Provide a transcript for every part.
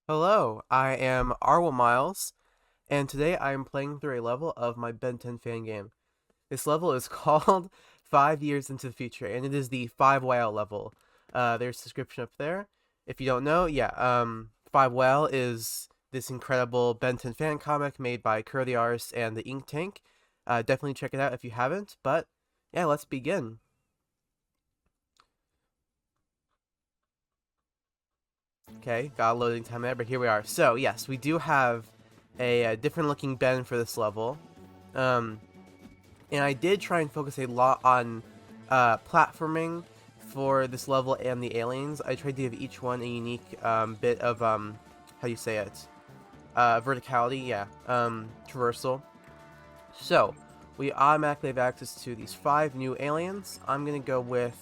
Hello, I am Arwell Miles, and today I am playing through a level of my Ben 10 fan game. This level is called 5 Years into the Future, and it is the 5 Whale level. There's a description up there. If you don't know, 5 Whale is this incredible Ben 10 fan comic made by Curly Arse and the Ink Tank. Definitely check it out if you haven't, but yeah, let's begin. Okay, got a loading time there, but here we are. So, yes, we do have a different looking Ben for this level. Um, and I did try and focus a lot on platforming for this level and the aliens. I tried to give each one a unique bit of, how do you say it? Verticality, yeah, traversal. So, we automatically have access to these 5 new aliens. I'm going to go with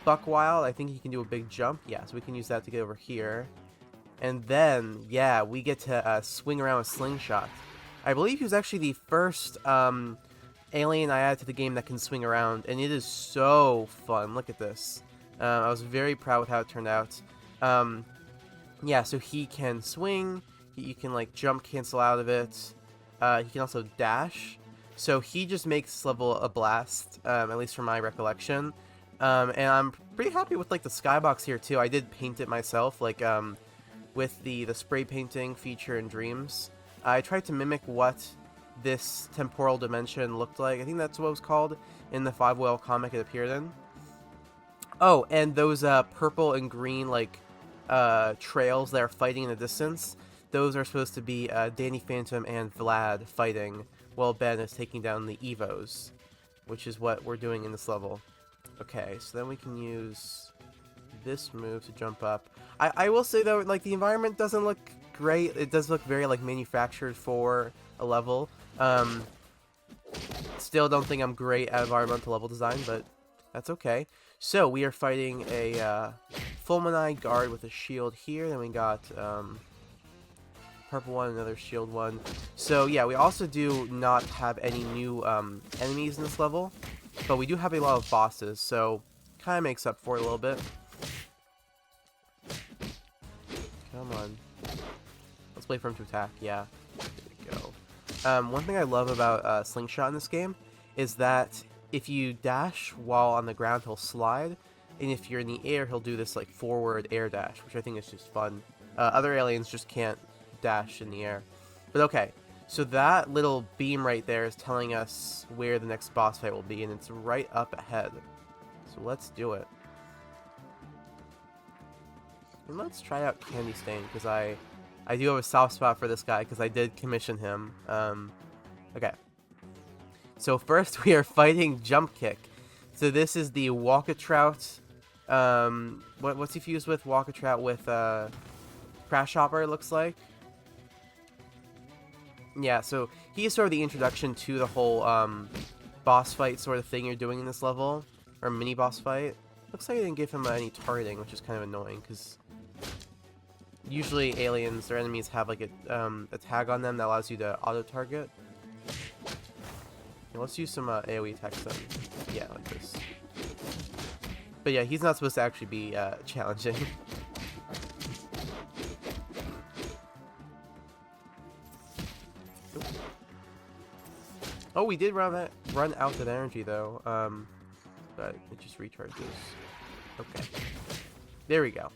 Buckwild. I think he can do a big jump. Yeah, so we can use that to get over here. And then, yeah, we get to swing around with Slingshot. I believe he was actually the first alien I added to the game that can swing around, and it is so fun. Look at this. I was very proud with how it turned out. Yeah, so he can swing. You can, like, jump cancel out of it. He can also dash. So he just makes this level a blast, at least from my recollection. And I'm pretty happy with, like, the skybox here, too. I did paint it myself, like, with the spray painting feature in Dreams. I tried to mimic what this temporal dimension looked like. I think that's what it was called in the 5 Whale comic it appeared in. Oh, and those purple and green like trails that are fighting in the distance, those are supposed to be Danny Phantom and Vlad fighting while Ben is taking down the Evos, which is what we're doing in this level. Okay, so then we can use this move to jump up. I will say though, like, the environment doesn't look great. It does look very like manufactured for a level. Still don't think I'm great at environmental level design, but that's okay. So we are fighting a Fulminite guard with a shield here. Then we got purple one, another shield one. So yeah, we also do not have any new enemies in this level, but we do have a lot of bosses, so kind of makes up for it a little bit. Come on. Let's wait for him to attack. Yeah. There we go. One thing I love about Slingshot in this game is that if you dash while on the ground, he'll slide. And if you're in the air, he'll do this like forward air dash, which I think is just fun. Other aliens just can't dash in the air. But okay. So that little beam right there is telling us where the next boss fight will be, and it's right up ahead. So let's do it. And let's try out Candy Stain, because I do have a soft spot for this guy, because I did commission him. Okay. So first we are fighting Jump Kick. So this is the Walkatrout. What's he fused with? Walkatrout with Crash Hopper, it looks like. Yeah, so he is sort of the introduction to the whole boss fight sort of thing you're doing in this level. Or mini boss fight. Looks like I didn't give him any targeting, which is kind of annoying, because usually aliens or enemies have like a tag on them that allows you to auto-target. Let's use some AoE attacks then. Yeah, like this. But yeah, he's not supposed to actually be challenging. Oh, we did run out of energy though. But it just recharges. Okay. There we go.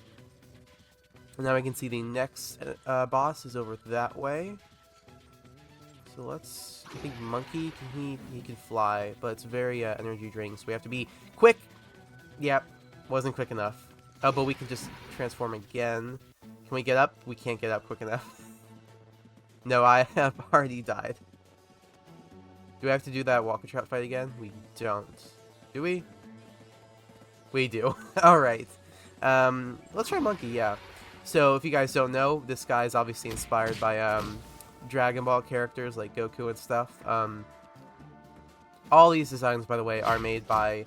And now we can see the next boss is over that way. So let's, I think Monkey, he can fly, but it's very energy draining, so we have to be quick. Yep, wasn't quick enough. Oh, but we can just transform again. Can we get up? We can't get up quick enough. No, I have already died. Do we have to do that Walkatrout fight again? We don't. Do we? We do. Alright. Let's try Monkey, yeah. So, if you guys don't know, this guy is obviously inspired by Dragon Ball characters like Goku and stuff. All these designs, by the way, are made by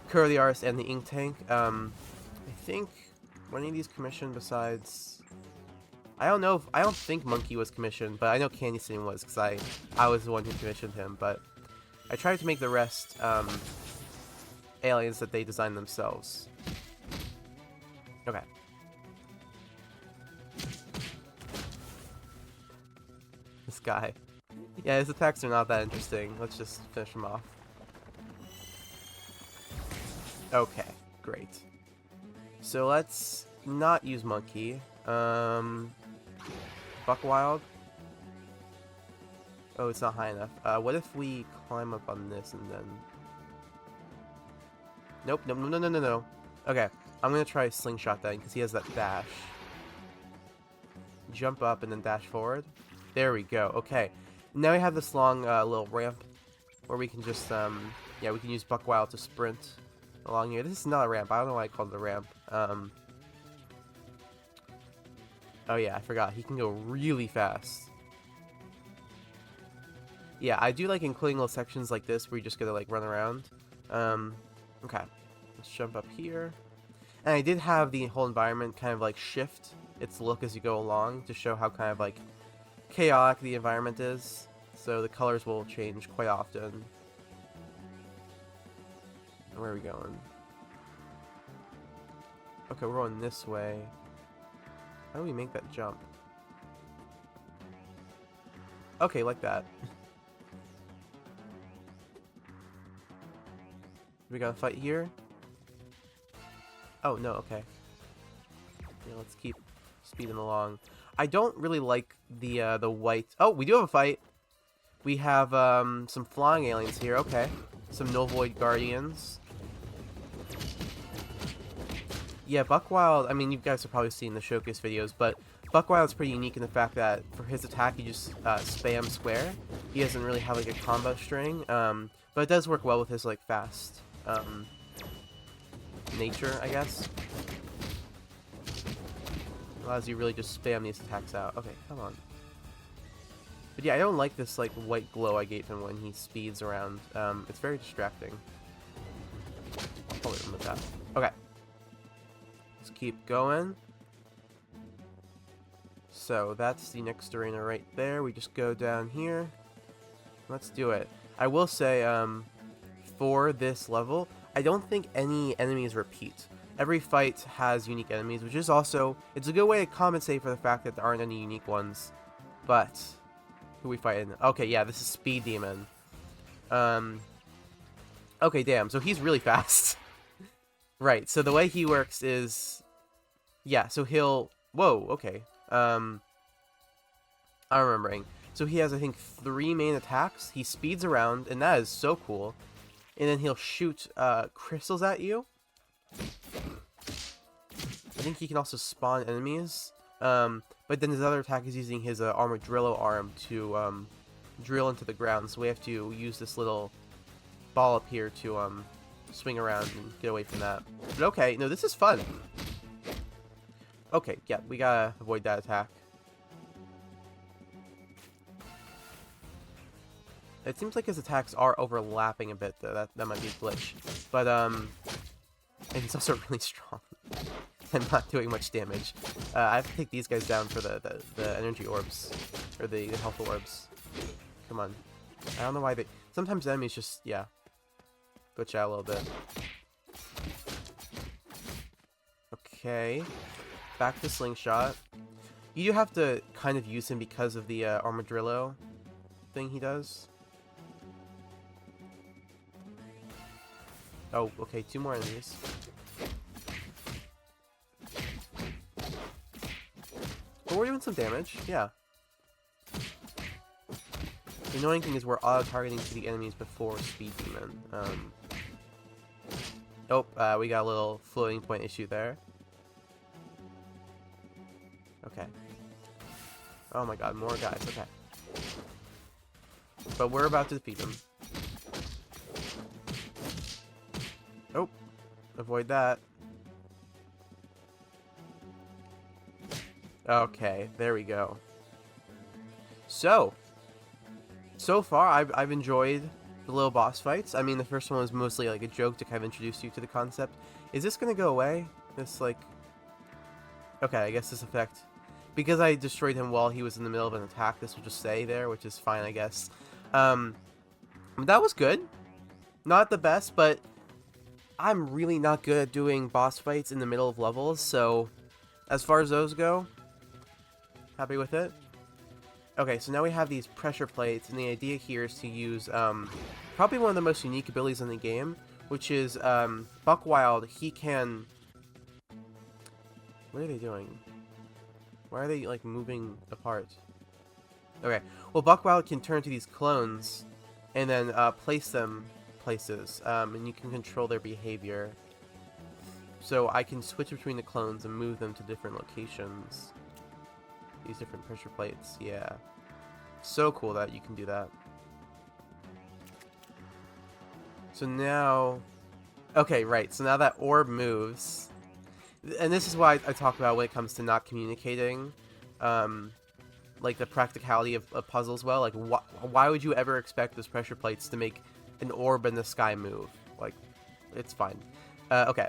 Curly Arse and the Ink Tank. I think were any of these commissioned besides? I don't know. I don't think Monkey was commissioned, but I know Candy Stain was, because I was the one who commissioned him. But I tried to make the rest aliens that they designed themselves. Okay. this guy. Yeah, his attacks are not that interesting. Let's just finish him off. Okay, great. So let's not use Monkey. Buck Wild. Oh, it's not high enough. What if we climb up on this and then... Nope, no, no, no, no, no, no. Okay, I'm gonna try Slingshot then, because he has that dash. Jump up and then dash forward. There we go, okay. Now we have this long little ramp where we can just, yeah, we can use Buck Wild to sprint along here. This is not a ramp. I don't know why I called it a ramp. Oh yeah, I forgot. He can go really fast. Yeah, I do like including little sections like this where you just gotta like run around. Okay, let's jump up here. And I did have the whole environment kind of like shift its look as you go along to show how kind of like chaotic the environment is. So the colors will change quite often. Where are we going? Okay, we're going this way. How do we make that jump? Okay, like that. We gotta fight here? Oh, no, okay. Yeah, let's keep speeding along. I don't really like the white... Oh, we do have a fight! We have, some flying aliens here, okay. Some Novoid Guardians. Yeah, Buckwild, I mean, you guys have probably seen the showcase videos, but Buckwild's pretty unique in the fact that for his attack, you just spam square. He doesn't really have, like, a combo string, but it does work well with his, like, fast nature, I guess. Allows you really just spam these attacks out. Okay, come on. But yeah, I don't like this, like, white glow I get from when he speeds around. It's very distracting. I'll probably remove that. Okay. Let's keep going. So, that's the next arena right there. We just go down here. Let's do it. I will say, for this level, I don't think any enemies repeat. Every fight has unique enemies, which is also... It's a good way to compensate for the fact that there aren't any unique ones. But... Who we fighting? Okay, yeah, this is Speed Demon. Okay, damn, so he's really fast. Right, so the way he works is... Yeah, so he'll... Whoa, okay. I'm remembering. So he has, I think, 3 main attacks. He speeds around, and that is so cool. And then he'll shoot crystals at you. I think he can also spawn enemies. But then his other attack is using his Armadillo arm to drill into the ground. So we have to use this little ball up here to swing around and get away from that. But okay, no, this is fun. Okay, yeah, we gotta avoid that attack. It seems like his attacks are overlapping a bit, though. That might be a glitch. But, and he's also really strong. And not doing much damage. I have to take these guys down for the energy orbs. Or the health orbs. Come on. I don't know why they... Sometimes enemies just, yeah, glitch out a little bit. Okay. Back to Slingshot. You do have to kind of use him because of the Armadillo thing he does. Oh, okay, 2 more enemies. But we're doing some damage, yeah. The annoying thing is we're auto-targeting to the enemies before Speed Demon. Oh, we got a little floating point issue there. Okay. Oh my god, more guys, okay. But we're about to defeat them. Oh, avoid that. Okay, there we go. So far I've enjoyed the little boss fights. I mean, the first one was mostly like a joke to kind of introduce you to the concept. Is this gonna go away? This like... Okay, I guess this effect... Because I destroyed him while he was in the middle of an attack, this will just stay there, which is fine, I guess. That was good. Not the best, but I'm really not good at doing boss fights in the middle of levels, so as far as those go, happy with it. Okay, so now we have these pressure plates, and the idea here is to use probably one of the most unique abilities in the game, which is Buck Wild. He can... What are they doing? Why are they, like, moving apart? Okay, well, Buck Wild can turn to these clones and then place them places, and you can control their behavior. So I can switch between the clones and move them to different locations. These different pressure plates, yeah. So cool that you can do that. So now... Okay, right, so now that orb moves... And this is why I talk about when it comes to not communicating, like the practicality of puzzles well. Like, why would you ever expect those pressure plates to make an orb in the sky move? Like, it's fine. Okay.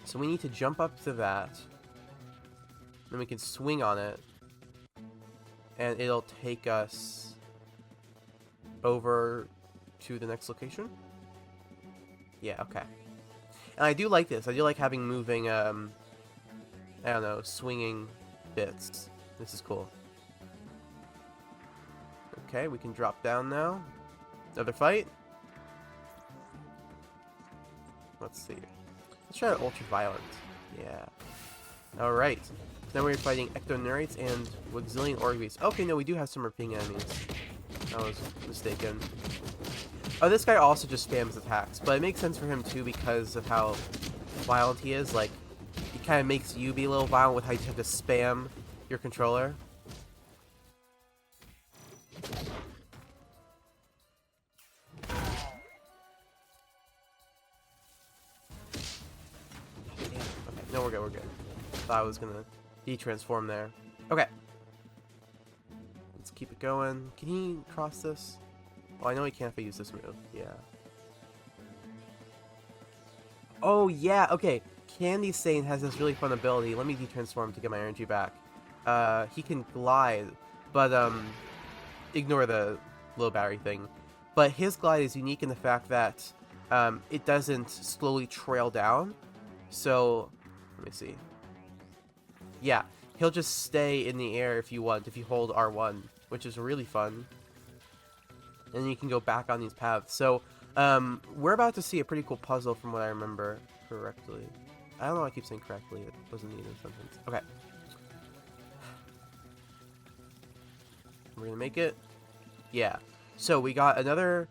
So we need to jump up to that. Then we can swing on it. And it'll take us over to the next location. Yeah, okay. And I do like this. I do like having moving, I don't know, swinging bits. This is cool. Okay, we can drop down now. Another fight. Let's see. Let's try ultraviolet. Yeah. Alright. Now we're fighting ectonurites and Wuxilian Orgbeast. Okay, no, we do have some repeating enemies. I was mistaken. Oh, this guy also just spams attacks, but it makes sense for him too because of how violent he is. Like, he kind of makes you be a little violent with how you have to spam your controller. Okay, no, we're good, we're good. Thought I was gonna de-transform there. Okay. Let's keep it going. Can he cross this? Oh, I know he can't if I use this move. Yeah. Oh, yeah, okay. Candy Stain has this really fun ability. Let me de-transform to get my energy back. He can glide, but, ignore the low battery thing. But his glide is unique in the fact that, it doesn't slowly trail down. So, let me see. Yeah, he'll just stay in the air if you want, if you hold R1, which is really fun. And then you can go back on these paths. So, we're about to see a pretty cool puzzle from what I remember correctly. I don't know why I keep saying correctly. It wasn't needed in sentence. Okay. We're gonna make it. Yeah. So, we got another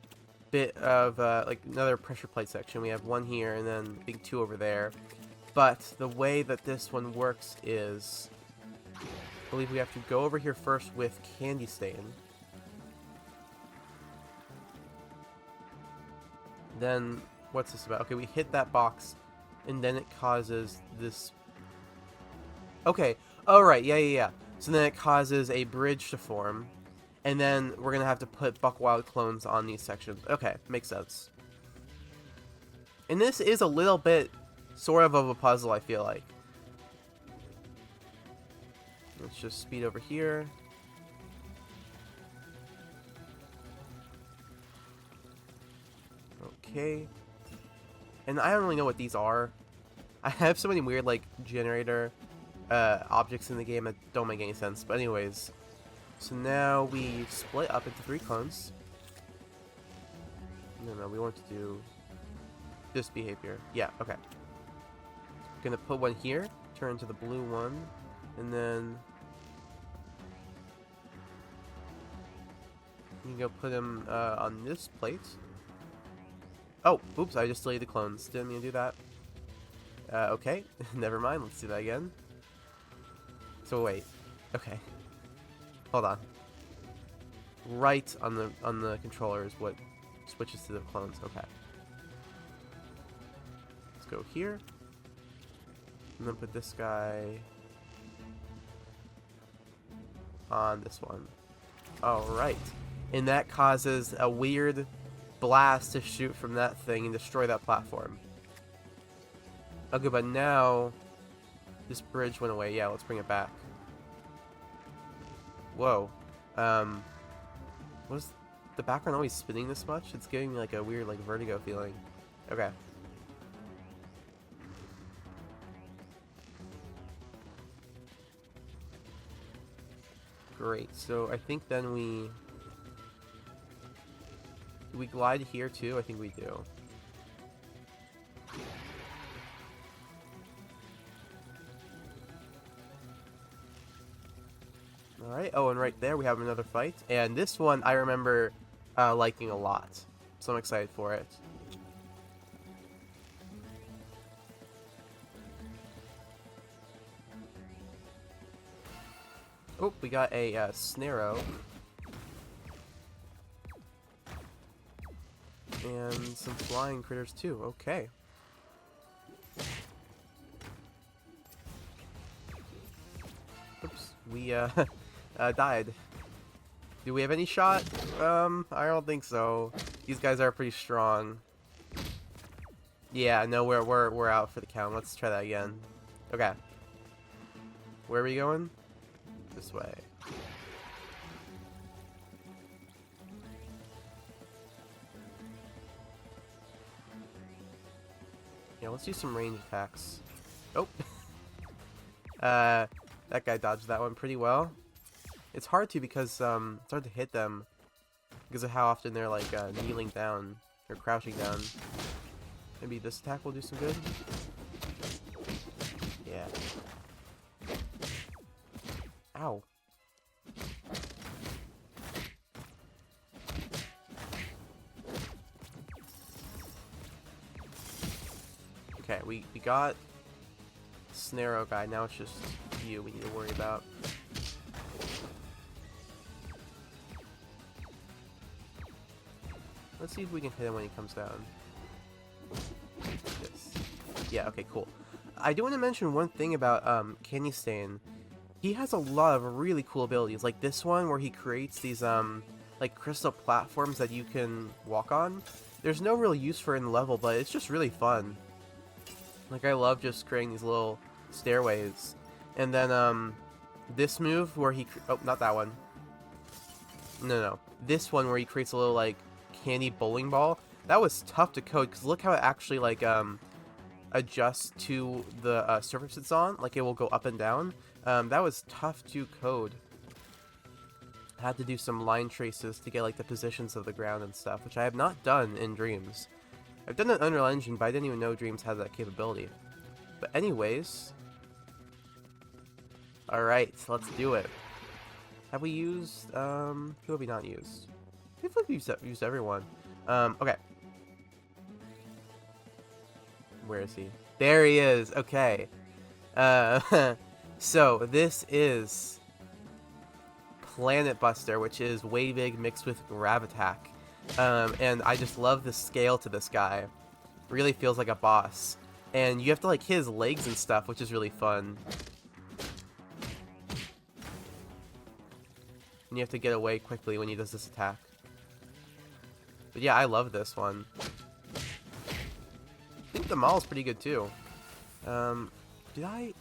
bit of, like, another pressure plate section. We have one here and then I think two over there. But the way that this one works is... I believe we have to go over here first with Candy Stain. Then, what's this about? Okay, we hit that box, and then it causes this... Okay, oh right, yeah. So then it causes a bridge to form, and then we're gonna have to put Buck Wild clones on these sections. Okay, makes sense. And this is a little bit sort of a puzzle, I feel like. Let's just speed over here. Okay. And I don't really know what these are. I have so many weird, like, generator objects in the game that don't make any sense. But anyways. So now we split up into 3 clones. No, we want to do this behavior. Yeah, okay. Gonna put one here, turn to the blue one, and then you can go put him on this plate. Oh, oops, I just deleted the clones. Didn't mean to do that. Okay, never mind. Let's do that again. So wait. Okay. Hold on. Right on the controller is what switches to the clones. Okay. Let's go here. And then put this guy on this one. Alright. And that causes a weird blast to shoot from that thing and destroy that platform. Okay, but now this bridge went away. Yeah, let's bring it back. Whoa. Was the background always spinning this much? It's giving me like a weird like vertigo feeling. Okay. Great. So I think then do we glide here too? I think we do. Alright, oh, and right there we have another fight. And this one I remember liking a lot. So I'm excited for it. Oh, we got a Snarrow. And some flying critters too, okay. Oops, we died. Do we have any shot? I don't think so. These guys are pretty strong. Yeah, no, we're out for the count. Let's try that again. Okay. Where are we going? This way. Yeah, let's do some range attacks. Oh. That guy dodged that one pretty well. It's hard to because it's hard to hit them because of how often they're like kneeling down or crouching down. Maybe this attack will do some good. Yeah. Ow. Okay, we got Snarrow guy. Now it's just you we need to worry about. Let's see if we can hit him when he comes down. Yes. Yeah, okay, cool. I do want to mention one thing about Candy Stain. He has a lot of really cool abilities, like this one where he creates these like crystal platforms that you can walk on. There's no real use for it in the level, but it's just really fun. Like, I love just creating these little stairways. And then this move where he oh, not that one. No. This one where he creates a little like candy bowling ball. That was tough to code because look how it actually like adjusts to the surface it's on. Like, it will go up and down. That was tough to code. I had to do some line traces to get like the positions of the ground and stuff, which I have not done in Dreams. I've done it in Unreal Engine, but I didn't even know Dreams had that capability. But anyways, alright, so let's do it. Have we used, who have we not used? I think we've used everyone. Okay. Where is he? There he is, okay. So, this is Planet Buster, which is Wavig mixed with Gravitack. And I just love the scale to this guy. Really feels like a boss. And you have to like hit his legs and stuff, which is really fun. And you have to get away quickly when he does this attack. But yeah, I love this one. I think the model's pretty good too. Did I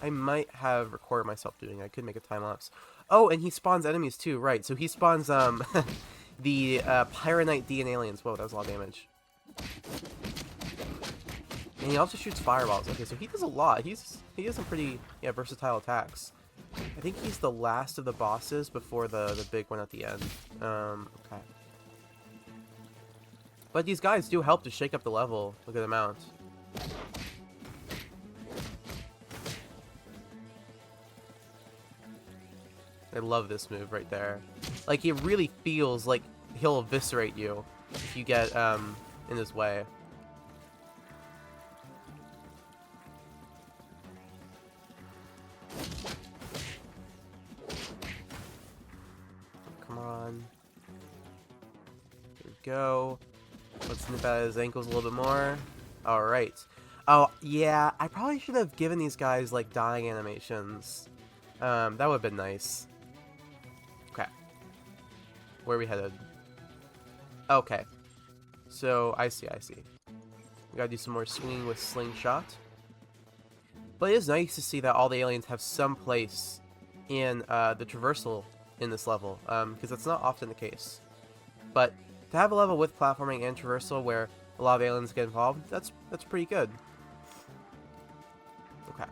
might have recorded myself doing it. I could make a time lapse. Oh, and he spawns enemies too, right. So he spawns the Pyronite D and aliens. Whoa, that was a lot of damage. And he also shoots fireballs. Okay, so he does a lot. He has some pretty versatile attacks. I think he's the last of the bosses before the big one at the end. Okay. But these guys do help to shake up the level a good amount. I love this move right there. Like, it really feels like he'll eviscerate you if you get in his way. Come on. Here we go. Let's nip out his ankles a little bit more. Alright. Oh, yeah, I probably should have given these guys, like, dying animations. That would have been nice. Okay. Where are we headed? Okay. So, I see. We gotta do some more swinging with Slingshot. But it is nice to see that all the aliens have some place in the traversal in this level, because that's not often the case. But to have a level with platforming and traversal where a lot of aliens get involved, that's pretty good. Okay.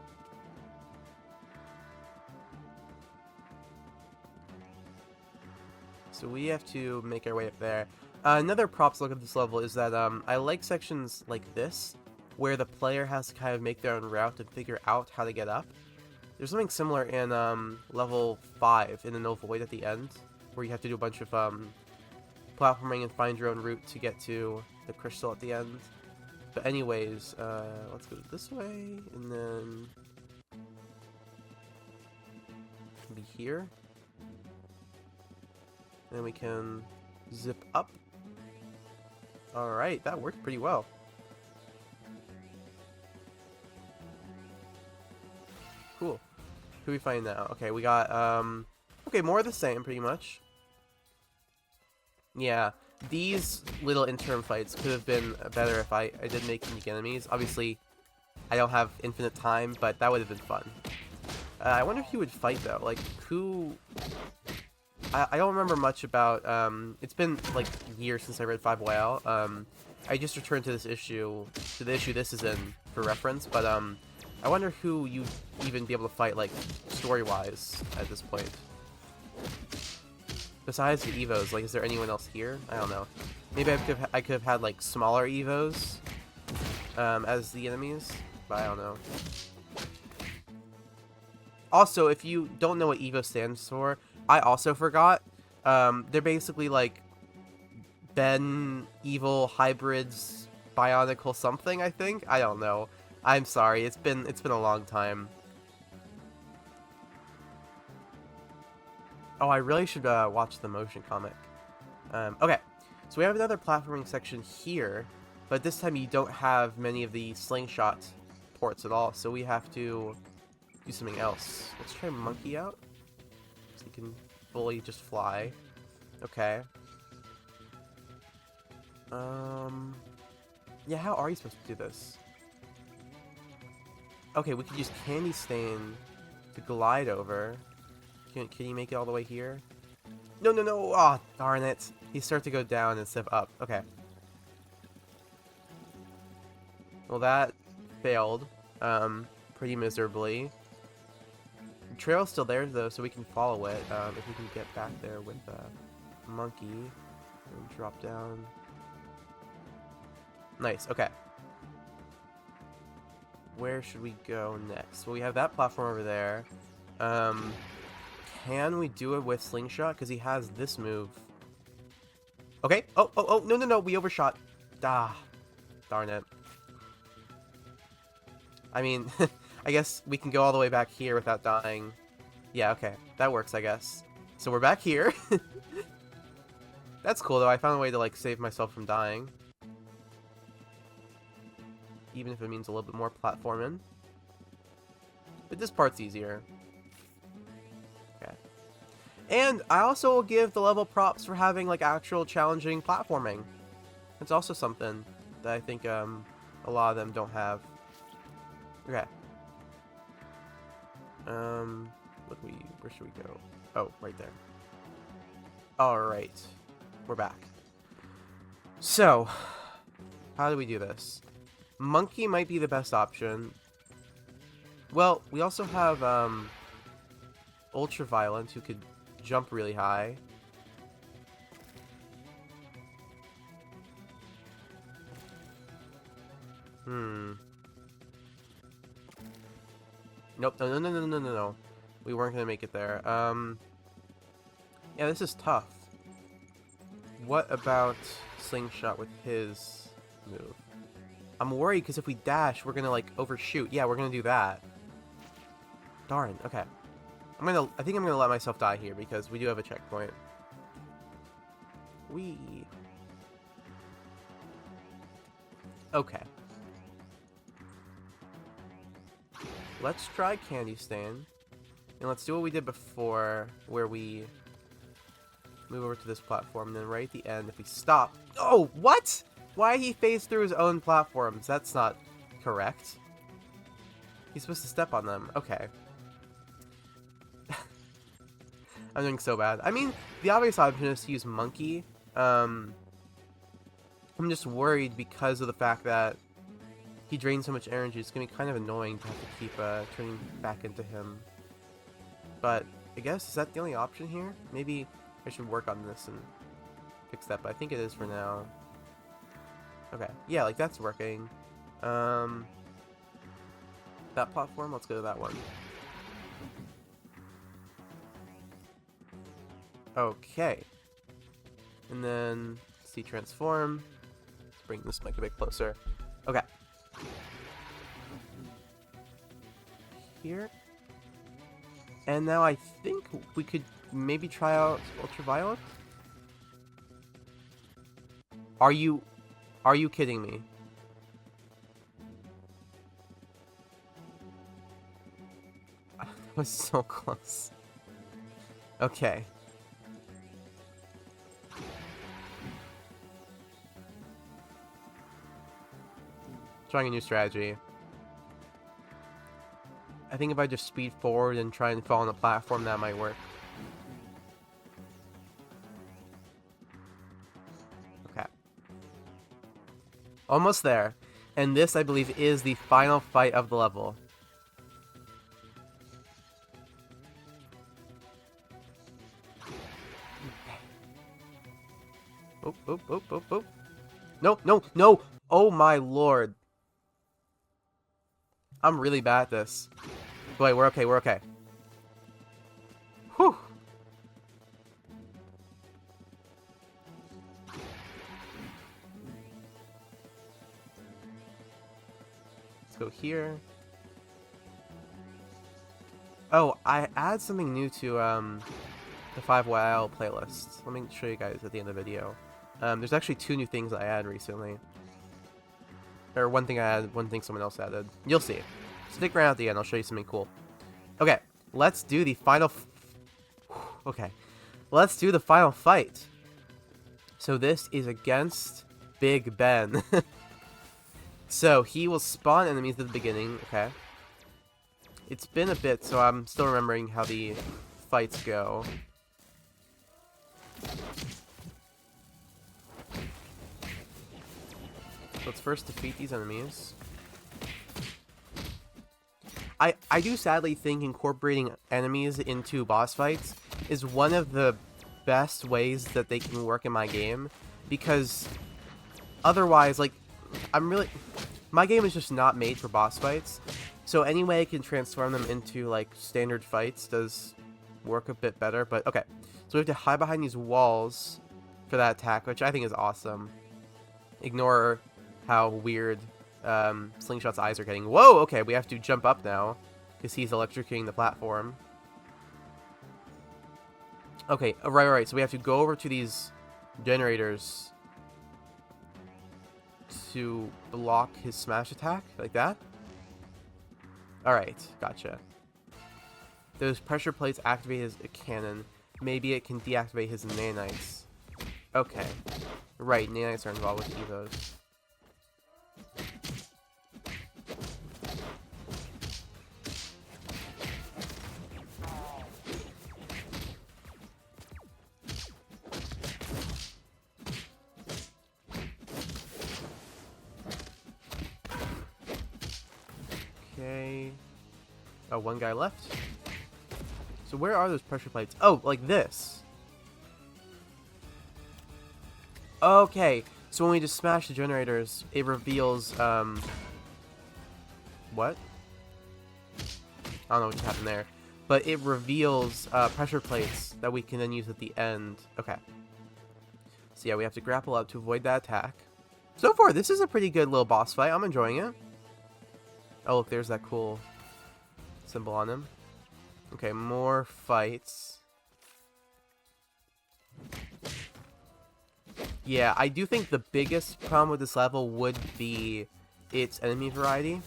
So we have to make our way up there. Another props look at this level is that I like sections like this, where the player has to kind of make their own route and figure out how to get up. There's something similar in level 5 in the No Void at the end, where you have to do a bunch of platforming and find your own route to get to the crystal at the end. But anyways, let's go this way, and then be here. Then we can zip up. Alright, that worked pretty well. Cool. Who we find now? Okay, we got, okay, more of the same, pretty much. Yeah, these little interim fights could have been better if I did make unique enemies. Obviously, I don't have infinite time, but that would have been fun. I wonder who would fight, though. Like, who... I don't remember much about, it's been, like, years since I read 5YL. I just returned to this issue, to the issue this is in, for reference, but, I wonder who you'd even be able to fight, like, story-wise, at this point. Besides the Evos, like, is there anyone else here? I don't know. Maybe I could have had, like, smaller Evos, as the enemies, but I don't know. Also, if you don't know what Evo stands for, I also forgot. They're basically like Ben evil hybrids, bionicle something, I think. I don't know. I'm sorry. It's been a long time. Oh, I really should watch the motion comic. Okay, so we have another platforming section here, but this time you don't have many of the slingshot ports at all, so we have to do something else. Let's try monkey out. So you can fully just fly. Okay. Yeah, how are you supposed to do this? Okay, we can use Candy Stain to glide over. Can you make it all the way here? No, no, no! Aw, oh, darn it. He starts to go down instead of up. Okay. Well, that failed. Pretty miserably. The trail's still there, though, so we can follow it. If we can get back there with Monkey. And drop down. Nice, okay. Where should we go next? Well, we have that platform over there. Can we do it with Slingshot? Because he has this move. Okay. Oh, no, no, no. We overshot. Ah, darn it. I mean, I guess we can go all the way back here without dying. Yeah, okay. That works, I guess. So we're back here. That's cool, though. I found a way to, like, save myself from dying. Even if it means a little bit more platforming. But this part's easier. Okay. And I also will give the level props for having, like, actual challenging platforming. It's also something that I think a lot of them don't have. Okay. Where should we go? Oh, right there. Alright. We're back. So, how do we do this? Monkey might be the best option. Well, we also have Ultraviolent, who could jump really high. Nope. No. We weren't gonna make it there. Yeah, this is tough. What about Slingshot with his move? I'm worried because if we dash, we're gonna like overshoot. Yeah, we're gonna do that. Darn. Okay. I think I'm gonna let myself die here because we do have a checkpoint. Okay. Let's try Candy Stain. And let's do what we did before, where we move over to this platform, and then right at the end, if we stop... Oh, what? Why he phased through his own platforms? That's not correct. He's supposed to step on them. Okay. I'm doing so bad. I mean, the obvious option is to use Monkey. I'm just worried because of the fact that he drains so much energy. It's going to be kind of annoying to have to keep turning back into him. But I guess, is that the only option here? Maybe I should work on this and fix that, but I think it is for now. Okay, yeah, like that's working. That platform, let's go to that one. Okay. And then see transform. Let's bring this mic a bit closer. Okay. Here. And now I think we could maybe try out Ultraviolet. Are you kidding me? That was so close. Okay. Trying a new strategy. I think if I just speed forward and try and fall on the platform, that might work. Okay. Almost there. And this, I believe, is the final fight of the level. Oh, oh, oh, oh, oh. No, no, no! Oh my lord. I'm really bad at this. Wait, we're okay, we're okay. Whew. Let's go here. Oh, I add something new to the 5YL playlist. Let me show you guys at the end of the video. There's actually 2 new things I added recently. Or one thing I added, one thing someone else added. You'll see. Stick around at the end, I'll show you something cool. Okay, let's do the final... Okay, let's do the final fight. So this is against Big Ben. So he will spawn enemies at the beginning, okay. It's been a bit, so I'm still remembering how the fights go. Let's first defeat these enemies. I do sadly think incorporating enemies into boss fights is one of the best ways that they can work in my game, because otherwise, like, my game is just not made for boss fights, so any way I can transform them into, like, standard fights does work a bit better. But okay, so we have to hide behind these walls for that attack, which I think is awesome. Ignore how weird Slingshot's eyes are getting. Whoa, okay, we have to jump up now because he's electrocuting the platform. Okay, right, so we have to go over to these generators to block his smash attack, like that. Alright, gotcha. Those pressure plates activate his cannon. Maybe it can deactivate his nanites. Okay. Right, nanites are involved with Evos. Okay. Oh, one guy left. So where are those pressure plates? Oh, like this. Okay. So when we just smash the generators, it reveals, what? I don't know what just happened there. But it reveals, pressure plates that we can then use at the end. Okay. So yeah, we have to grapple up to avoid that attack. So far, this is a pretty good little boss fight. I'm enjoying it. Oh, look, there's that cool symbol on him. Okay, more fights. Yeah, I do think the biggest problem with this level would be its enemy variety.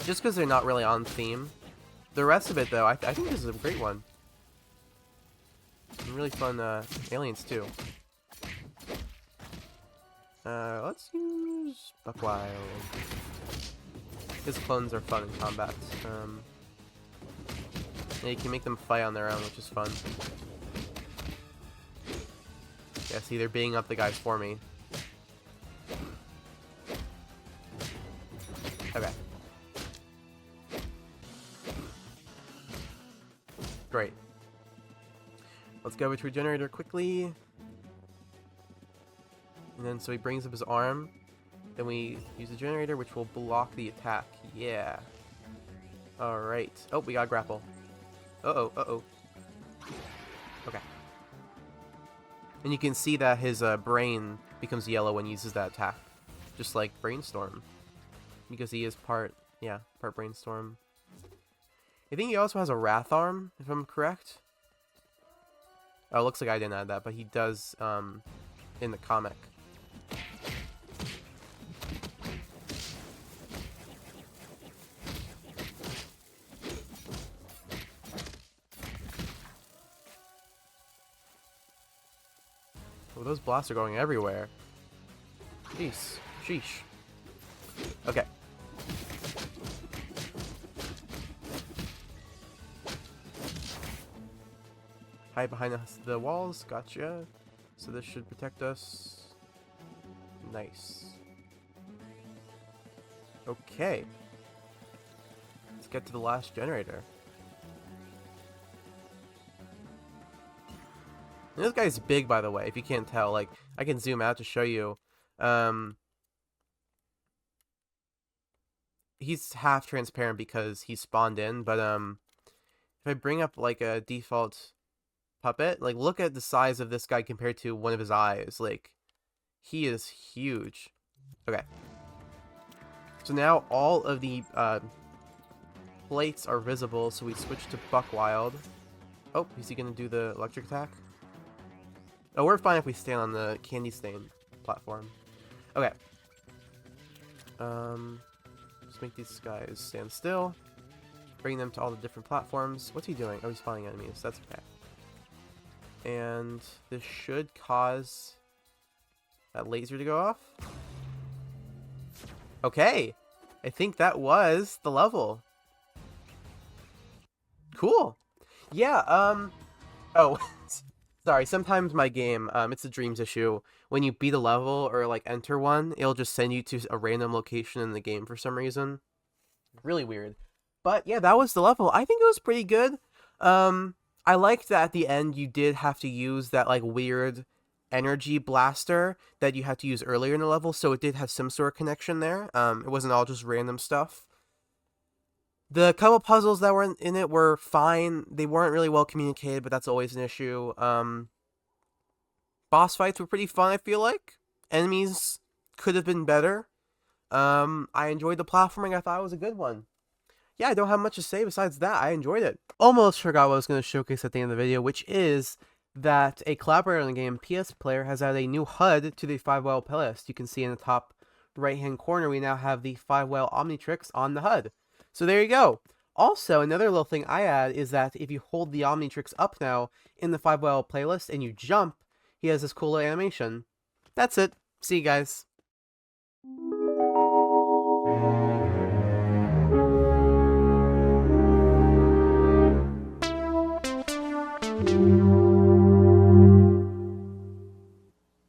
Just because they're not really on theme. The rest of it, though, I think this is a great one. Some really fun aliens, too. Let's use Buckwild. His clones are fun in combat. Yeah, you can make them fight on their own, which is fun. Yeah, see, they're beating up the guys for me. Okay. Great. Let's go over to a generator quickly. And then so he brings up his arm. Then we use the generator, which will block the attack. Yeah. Alright. Oh, we got grapple. Uh-oh, uh-oh. Okay. And you can see that his brain becomes yellow when he uses that attack. Just like Brainstorm. Because he is part Brainstorm. I think he also has a Wrath arm, if I'm correct. Oh, it looks like I didn't add that, but he does in the comic. Oh, those blasts are going everywhere. Jeez. Sheesh. Okay. Hide behind the walls. Gotcha. So this should protect us. Nice. Okay. Let's get to the last generator. And this guy's big, by the way, if you can't tell. Like, I can zoom out to show you. He's half transparent because he spawned in, but if I bring up like a default puppet, like look at the size of this guy compared to one of his eyes. Like, he is huge. Okay. So now all of the plates are visible, so we switch to Buckwild. Oh, is he gonna do the electric attack? Oh, we're fine if we stand on the candy stain platform. Okay. Just make these guys stand still. Bring them to all the different platforms. What's he doing? Oh, he's spawning enemies. That's okay. And this should cause that laser to go off. Okay. I think that was the level. Cool. Yeah, oh, sorry, sometimes my game, it's a Dreams issue. When you beat a level or, like, enter one, it'll just send you to a random location in the game for some reason. Really weird. But, yeah, that was the level. I think it was pretty good. I liked that at the end you did have to use that, like, weird energy blaster that you had to use earlier in the level, so it did have some sort of connection there. It wasn't all just random stuff. The couple puzzles that were in it were fine. They weren't really well communicated, but that's always an issue. Boss fights were pretty fun, I feel like. Enemies could have been better. I enjoyed the platforming. I thought it was a good one. Yeah, I don't have much to say besides that. I enjoyed it. Almost forgot what I was going to showcase at the end of the video, which is that a collaborator in the game, PS Player, has added a new HUD to the 5-well playlist. You can see in the top right-hand corner, we now have the 5-well Omnitrix on the HUD. So there you go. Also, another little thing I add is that if you hold the Omnitrix up now in the 5-well playlist and you jump, he has this cool little animation. That's it. See you guys.